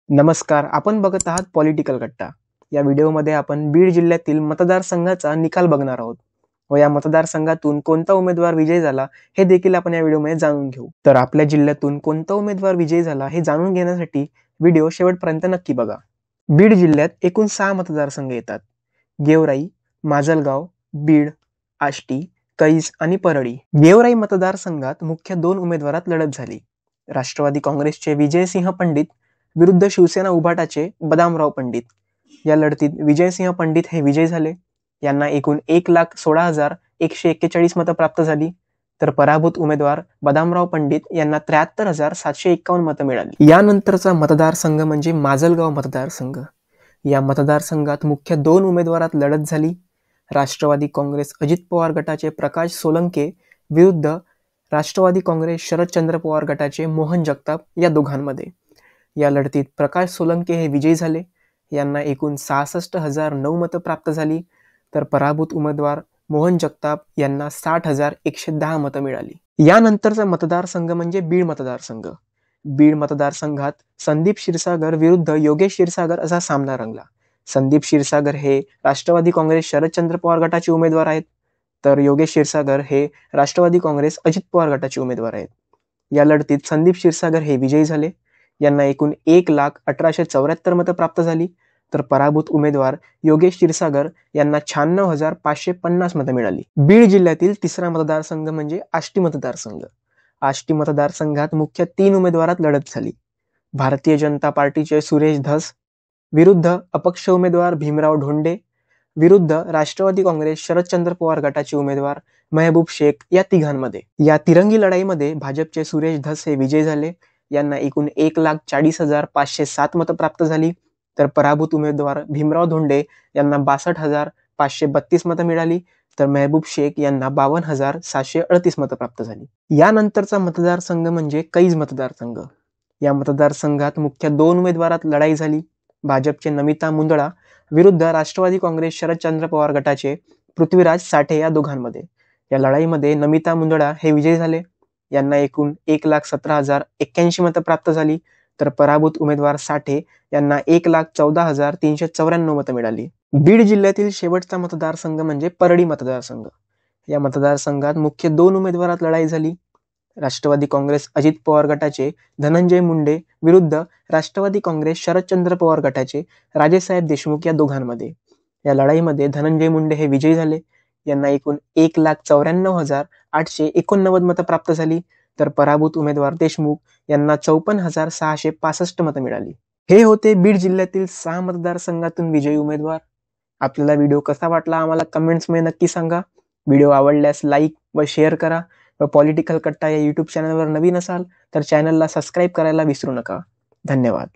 नमस्कार, आपण बघत आहात पॉलिटिकल कट्टा. या व्हिडिओमध्ये आपण बीड जिल्ह्यातील मतदारसंघाचा निकाल बघणार आहोत व या मतदारसंघातून कोणता उमेदवार विजयी झाला हे देखील आपण या व्हिडिओमध्ये जाणून घेऊ. तर आपल्या जिल्ह्यातून कोणता उमेदवार विजयी झाला हे जाणून घेण्यासाठी व्हिडिओ शेवटपर्यंत नक्की बघा. बीड जिल्ह्यात एकूण 6 मतदारसंघ येतात. गेवराई, माजलगाव, बीड, आष्टी, कैज आणि परळी. गेवराई मतदारसंघात मुख्य 2 उमेदवारात लढत झाली. राष्ट्रवादी काँग्रेसचे विजयसिंह पंडित विरुद्ध शिवसेना उभाटाचे बदामराव पंडित. या लढतीत विजयसिंह पंडित हे विजयी झाले. यांना एकूण 1,16,141 मतं प्राप्त झाली. तर पराभूत उमेदवार बदामराव पंडित यांना 73,751 मतं मिळाली. यानंतरचा मतदारसंघ म्हणजे माजलगाव मतदारसंघ. या मतदारसंघात मुख्य 2 उमेदवारात लढत झाली. राष्ट्रवादी काँग्रेस अजित पवार गटाचे प्रकाश सोलंके विरुद्ध राष्ट्रवादी काँग्रेस शरदचंद्र पवार गटाचे मोहन जगताप या दोघांमध्ये. या लढतीत प्रकाश सोलंके हे विजयी झाले. यांना एकूण 66,009 मतं प्राप्त झाली. तर पराभूत उमेदवार मोहन जगताप यांना 60,110 मतं मिळाली. यानंतरचा मतदारसंघ म्हणजे बीड मतदारसंघ. बीड मतदारसंघात संदीप क्षीरसागर विरुद्ध योगेश क्षीरसागर असा सामना रंगला. संदीप क्षीरसागर हे राष्ट्रवादी काँग्रेस शरदचंद्र पवार गटाचे उमेदवार आहेत. तर योगेश क्षीरसागर हे राष्ट्रवादी काँग्रेस अजित पवार गटाचे उमेदवार आहेत. या लढतीत संदीप क्षीरसागर हे विजयी झाले. यांना एकूण 1,18,74 मतं प्राप्त झाली. तर पराभूत उमेदवार योगेश क्षीरसागर यांना 96,550 मतं मिळाली. बीड जिल्ह्यातील तिसरा मतदारसंघ म्हणजे आष्टी मतदारसंघ. आष्टी मतदारसंघात मुख्य 3 उमेदवारात लढत झाली. भारतीय जनता पार्टीचे सुरेश धस विरुद्ध अपक्ष उमेदवार भीमराव ढोंडे विरुद्ध राष्ट्रवादी काँग्रेस शरदचंद्र पवार गटाचे उमेदवार महबूब शेख या तिघांमध्ये. या तिरंगी लढाईमध्ये भाजपचे सुरेश धस हे विजयी झाले. यांना एकूण 1,40,507 मतं प्राप्त झाली. तर पराभूत उमेदवार भीमराव धोंडे यांना 62,532 मतं मिळाली. तर महबूब शेख यांना 52,738 मतं प्राप्त झाली. यानंतरचा मतदारसंघ म्हणजे कैज मतदारसंघ. या मतदारसंघात मुख्य 2 उमेदवारात लढाई झाली. भाजपचे नमिता मुंदळा विरुद्ध राष्ट्रवादी काँग्रेस शरदचंद्र पवार गटाचे पृथ्वीराज साठे या दोघांमध्ये. या लढाईमध्ये नमिता मुंदळा हे विजयी झाले. यांना एकूण 1,17,081 मतं प्राप्त झाली. तर पराभूत उमेदवार साठे यांना 1,14,394 मतं मिळाली. बीड जिल्ह्यातील शेवटचा मतदारसंघ म्हणजे परळी मतदारसंघ. या मतदारसंघात मुख्य 2 उमेदवारात लढाई झाली. राष्ट्रवादी काँग्रेस अजित पवार गटाचे धनंजय मुंडे विरुद्ध राष्ट्रवादी काँग्रेस शरदचंद्र पवार गटाचे राजेसाहेब देशमुख या दोघांमध्ये. या लढाईमध्ये धनंजय मुंडे हे विजयी झाले. यांना एकूण 1,94,889 मतं प्राप्त झाली. तर पराभूत उमेदवार देशमुख यांना 54,665 मतं मिळाली. हे होते बीड जिल्ह्यातील 6 मतदारसंघातून विजयी उमेदवार. आपल्याला व्हिडिओ कसा वाटला आम्हाला कमेंट्समध्ये नक्की सांगा. व्हिडिओ आवडल्यास लाईक व शेअर करा व पॉलिटिकल कट्टा या यूट्यूब चॅनलवर नवीन असाल तर चॅनलला सबस्क्राईब करायला विसरू नका. धन्यवाद.